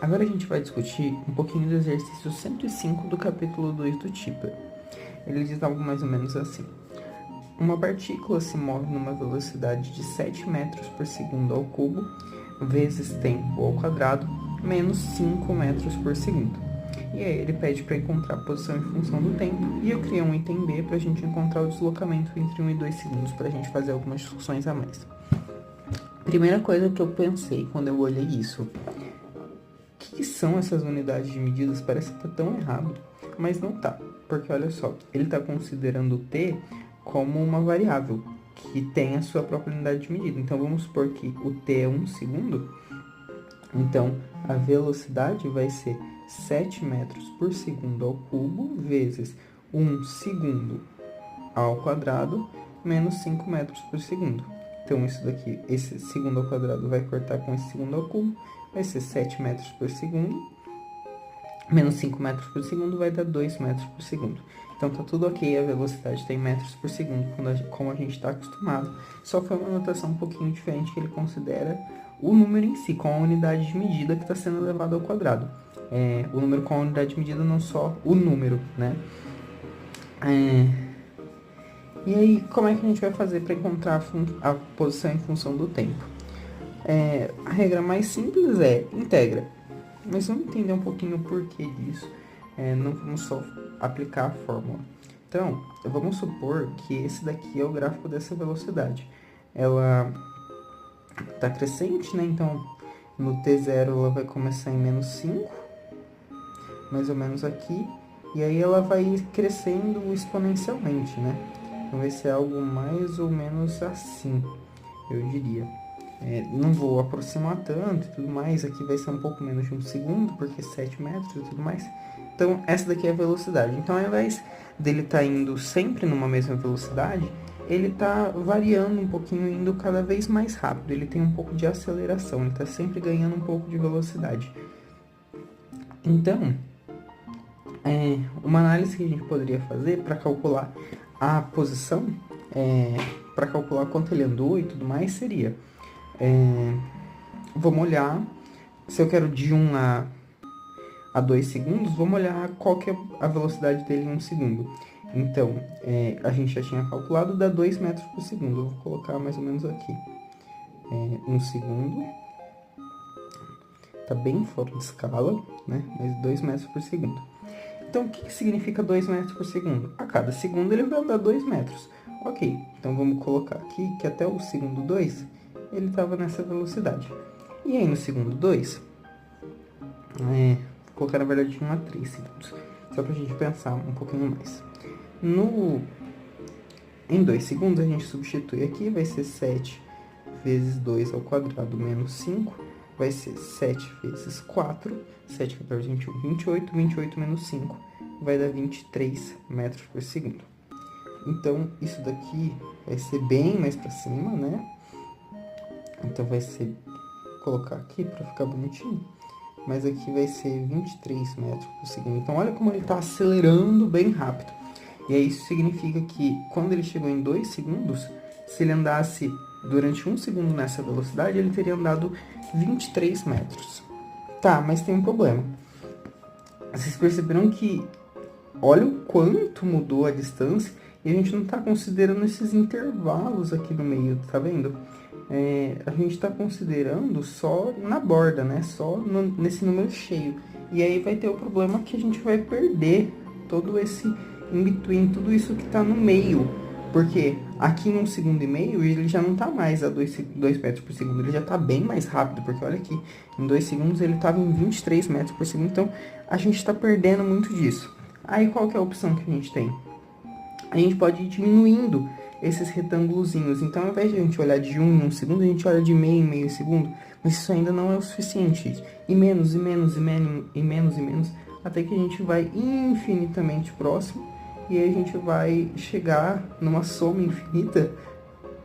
Agora a gente vai discutir um pouquinho do exercício 105 do capítulo 2 do Tipler. Ele diz algo mais ou menos assim. Uma partícula se move numa velocidade de 7 metros por segundo ao cubo, vezes tempo ao quadrado, menos 5 metros por segundo. E aí ele pede para encontrar a posição em função do tempo, e eu criei um item B para a gente encontrar o deslocamento entre 1 e 2 segundos, para a gente fazer algumas discussões a mais. Primeira coisa que eu pensei quando eu olhei isso: o que são essas unidades de medidas? Parece que tá tão errado, mas não tá, porque olha só, ele está considerando o t como uma variável que tem a sua própria unidade de medida. Então vamos supor que o t é 1 segundo, então a velocidade vai ser 7 metros por segundo ao cubo vezes 1 segundo ao quadrado menos 5 metros por segundo. Então isso daqui, esse segundo ao quadrado vai cortar com esse segundo ao cubo, vai ser 7 metros por segundo, menos 5 metros por segundo vai dar 2 metros por segundo. Então tá tudo ok, a velocidade tem metros por segundo, como a gente está acostumado. Só foi uma notação um pouquinho diferente, que ele considera o número em si, com a unidade de medida que está sendo elevado ao quadrado. O número com a unidade de medida, não só o número, né? E aí, como é que a gente vai fazer para encontrar a posição em função do tempo? A regra mais simples é integra. Mas vamos entender um pouquinho o porquê disso. Não vamos só aplicar a fórmula. Então, vamos supor que esse daqui é o gráfico dessa velocidade. Ela está crescente, né? Então, no t0 ela vai começar em menos 5, mais ou menos aqui. E aí ela vai crescendo exponencialmente, né? Então vai ser algo mais ou menos assim, eu diria. Não vou aproximar tanto e tudo mais. Aqui vai ser um pouco menos de 1 segundo, porque 7 metros e tudo mais. Então, essa daqui é a velocidade. Então, ao invés dele estar indo sempre numa mesma velocidade, ele está variando um pouquinho, indo cada vez mais rápido. Ele tem um pouco de aceleração, ele está sempre ganhando um pouco de velocidade. Então, uma análise que a gente poderia fazer para calcular a posição, para calcular quanto ele andou e tudo mais, seria... vamos olhar, se eu quero de 1 a 2 segundos, vamos olhar qual que é a velocidade dele em 1 segundo. Então, a gente já tinha calculado, dá 2 metros por segundo. Eu vou colocar mais ou menos aqui. 1 segundo. Tá bem fora de escala, né? Mas 2 metros por segundo. Então, o que significa 2 metros por segundo? A cada segundo ele vai andar 2 metros. Ok, então vamos colocar aqui que até o segundo 2, ele estava nessa velocidade. E aí no segundo 2, vou colocar na verdade de 1 a 3 segundos, só pra gente pensar um pouquinho mais. Em 2 segundos a gente substitui aqui, vai ser 7 vezes 2 ao quadrado menos 5, vai ser 7 vezes 4, 7, 14, 21, 28, 28 menos 5, vai dar 23 metros por segundo. Então, isso daqui vai ser bem mais pra cima, né? Então, vai ser... Vou colocar aqui pra ficar bonitinho. Mas aqui vai ser 23 metros por segundo. Então, olha como ele tá acelerando bem rápido. E aí, isso significa que, quando ele chegou em 2 segundos, se ele andasse durante 1 segundo nessa velocidade, ele teria andado 23 metros. Tá, mas tem um problema. Vocês perceberam que... Olha o quanto mudou a distância e a gente não está considerando esses intervalos aqui no meio, tá vendo? A gente está considerando só na borda, né? Só nesse número cheio. E aí vai ter o problema que a gente vai perder todo esse in-between, tudo isso que está no meio. Porque aqui em 1 segundo e meio ele já não está mais a 2 metros por segundo, ele já está bem mais rápido, porque olha aqui, em 2 segundos ele estava em 23 metros por segundo, então a gente está perdendo muito disso. Aí qual que é a opção que a gente tem? A gente pode ir diminuindo esses retângulozinhos. Então, ao invés de a gente olhar de 1 em 1 segundo, a gente olha de meio em meio segundo. Mas isso ainda não é o suficiente. E menos, e menos, e menos, e menos, e menos, até que a gente vai infinitamente próximo. E aí a gente vai chegar numa soma infinita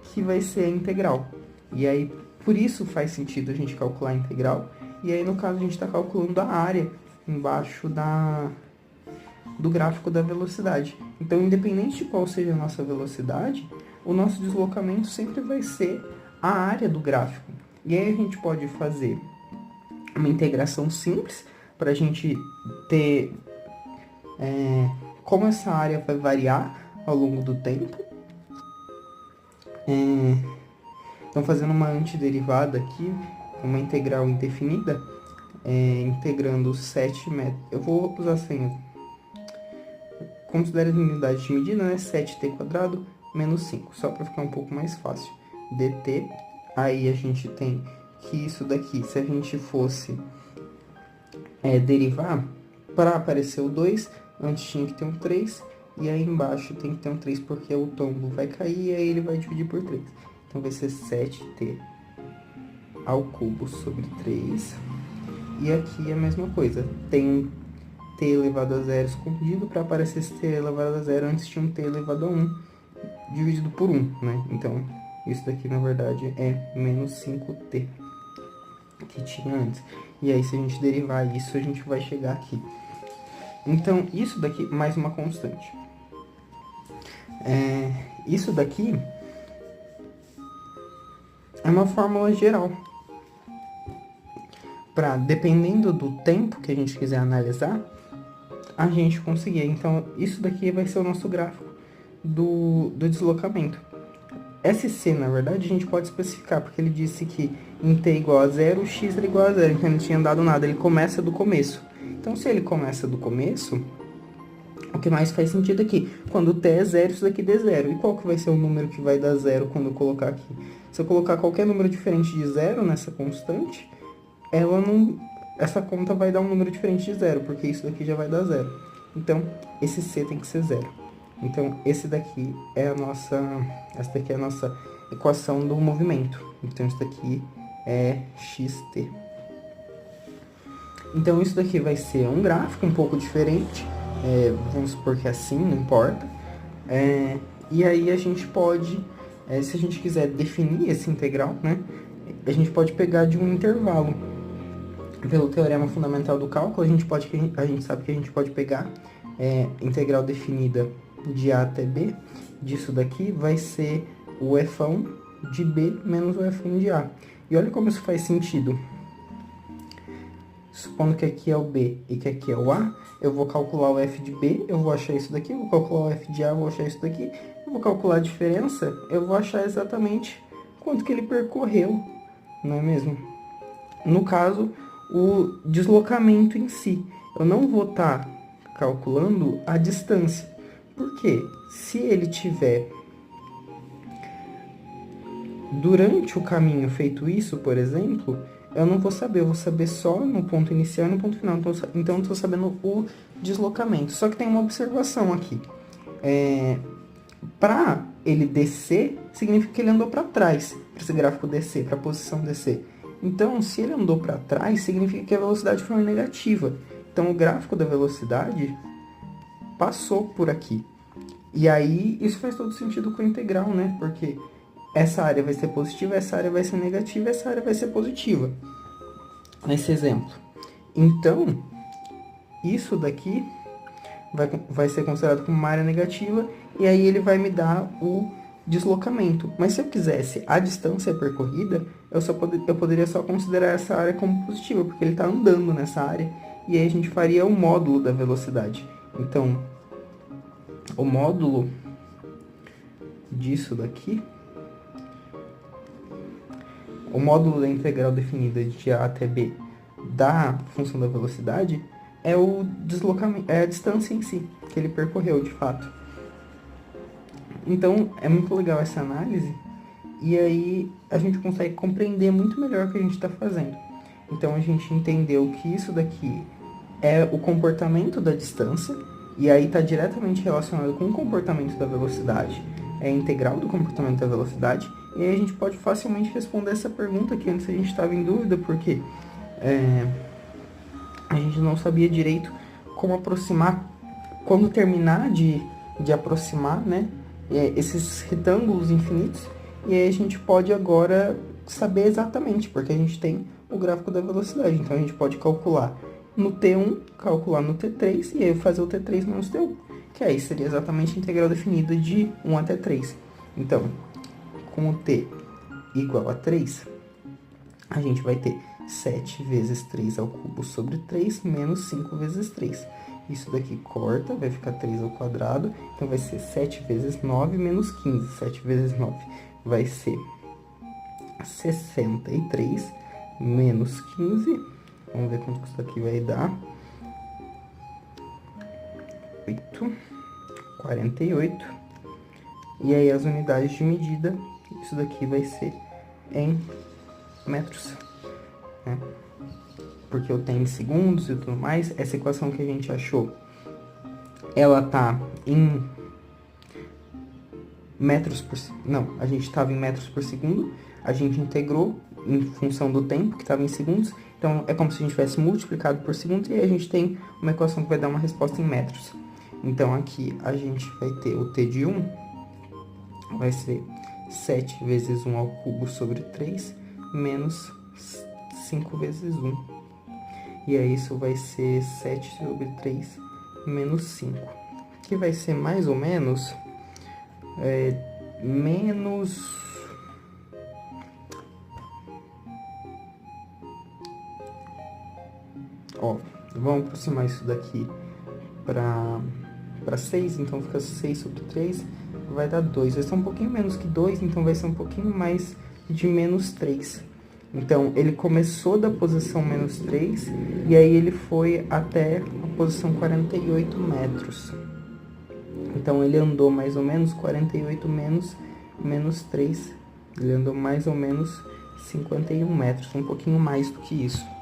que vai ser a integral. E aí, por isso faz sentido a gente calcular a integral. E aí, no caso, a gente está calculando a área embaixo do gráfico da velocidade. Então, independente de qual seja a nossa velocidade, o nosso deslocamento sempre vai ser a área do gráfico. E aí a gente pode fazer uma integração simples para a gente ter como essa área vai variar ao longo do tempo. Então, fazendo uma antiderivada aqui, uma integral indefinida, integrando 7 metros. Eu vou usar assim, considere as unidades de medida, né? 7t² menos 5, só para ficar um pouco mais fácil. dt, aí a gente tem que isso daqui, se a gente fosse derivar, para aparecer o 2, antes tinha que ter um 3, e aí embaixo tem que ter um 3 porque o tombo vai cair e aí ele vai dividir por 3. Então vai ser 7t ao cubo sobre 3. E aqui é a mesma coisa, tem um t elevado a 0 escondido, para aparecer esse t elevado a 0, antes tinha um t elevado a 1 dividido por 1, né? Então, isso daqui na verdade é menos 5t que tinha antes. E aí, se a gente derivar isso, a gente vai chegar aqui. Então, isso daqui, mais uma constante. Isso daqui é uma fórmula geral. Para, dependendo do tempo que a gente quiser analisar, a gente conseguir. Então, isso daqui vai ser o nosso gráfico do deslocamento. SC, na verdade, a gente pode especificar, porque ele disse que em t igual a 0, x era igual a 0, então ele não tinha dado nada, ele começa do começo. Então, se ele começa do começo, o que mais faz sentido aqui? Quando t é 0, isso daqui dê 0. E qual que vai ser o número que vai dar 0 quando eu colocar aqui? Se eu colocar qualquer número diferente de 0 nessa constante, essa conta vai dar um número diferente de 0, porque isso daqui já vai dar 0. Então, esse c tem que ser 0. Então, essa daqui é a nossa equação do movimento. Então, isso daqui é xt. Então, isso daqui vai ser um gráfico um pouco diferente. Vamos supor que é assim, não importa. E aí, a gente pode, se a gente quiser definir esse integral, né, a gente pode pegar de um intervalo. Pelo teorema fundamental do cálculo, a gente sabe que a gente pode pegar integral definida de A até B, disso daqui vai ser o f1 de B menos o f1 de A. E olha como isso faz sentido. Supondo que aqui é o B e que aqui é o A, eu vou calcular o f de B, eu vou achar isso daqui, eu vou calcular o f de A, eu vou achar isso daqui, eu vou calcular a diferença, eu vou achar exatamente quanto que ele percorreu, não é mesmo? No caso, o deslocamento em si. Eu não vou estar calculando a distância. Por quê? Se ele tiver durante o caminho feito isso, por exemplo, eu não vou saber. Eu vou saber só no ponto inicial e no ponto final. Então, eu estou sabendo o deslocamento. Só que tem uma observação aqui. Para ele descer, significa que ele andou para trás. Para esse gráfico descer, para a posição descer. Então, se ele andou para trás, significa que a velocidade foi negativa. Então, o gráfico da velocidade passou por aqui. E aí, isso faz todo sentido com a integral, né? Porque essa área vai ser positiva, essa área vai ser negativa, essa área vai ser positiva. Nesse exemplo. Então, isso daqui vai ser considerado como uma área negativa, e aí ele vai me dar o deslocamento. Mas se eu quisesse a distância percorrida, eu poderia só considerar essa área como positiva, porque ele está andando nessa área, e aí a gente faria o módulo da velocidade. Então, o módulo disso daqui, o módulo da integral definida de A até B da função da velocidade é o deslocamento, é a distância em si, que ele percorreu de fato. Então, é muito legal essa análise, e aí a gente consegue compreender muito melhor o que a gente está fazendo. Então, a gente entendeu que isso daqui é o comportamento da distância, e aí está diretamente relacionado com o comportamento da velocidade, é a integral do comportamento da velocidade, e aí a gente pode facilmente responder essa pergunta que antes a gente estava em dúvida, porque a gente não sabia direito como aproximar, quando terminar de aproximar, né, esses retângulos infinitos, e aí a gente pode agora saber exatamente, porque a gente tem o gráfico da velocidade, então a gente pode calcular no T1, calcular no T3, e aí fazer o T3 menos T1, que aí seria exatamente a integral definida de 1 até 3. Então, com o T igual a 3, a gente vai ter 7 vezes 3 ao cubo sobre 3 menos 5 vezes 3. Isso daqui corta, vai ficar 3 ao quadrado, então vai ser 7 vezes 9 menos 15. 7 vezes 9 vai ser 63 menos 15. Vamos ver quanto que isso daqui vai dar. 48. E aí as unidades de medida, isso daqui vai ser em metros, né? Porque eu tenho em segundos e tudo mais. Essa equação que a gente achou, ela tá em metros por... Não, a gente estava em metros por segundo, a gente integrou em função do tempo, que estava em segundos. Então, é como se a gente tivesse multiplicado por segundo, e aí a gente tem uma equação que vai dar uma resposta em metros. Então, aqui a gente vai ter o t de 1, vai ser 7 vezes 1 ao cubo sobre 3, menos 5 vezes 1. E aí, isso vai ser 7 sobre 3, menos 5. Que vai ser mais ou menos... menos... Ó, vamos aproximar isso daqui para 6, então fica 6 sobre 3, vai dar 2. Vai ser um pouquinho menos que 2, então vai ser um pouquinho mais de menos 3. Então, ele começou da posição menos 3, e aí ele foi até a posição 48 metros. Então, ele andou mais ou menos 48 menos 3. Ele andou mais ou menos 51 metros, um pouquinho mais do que isso.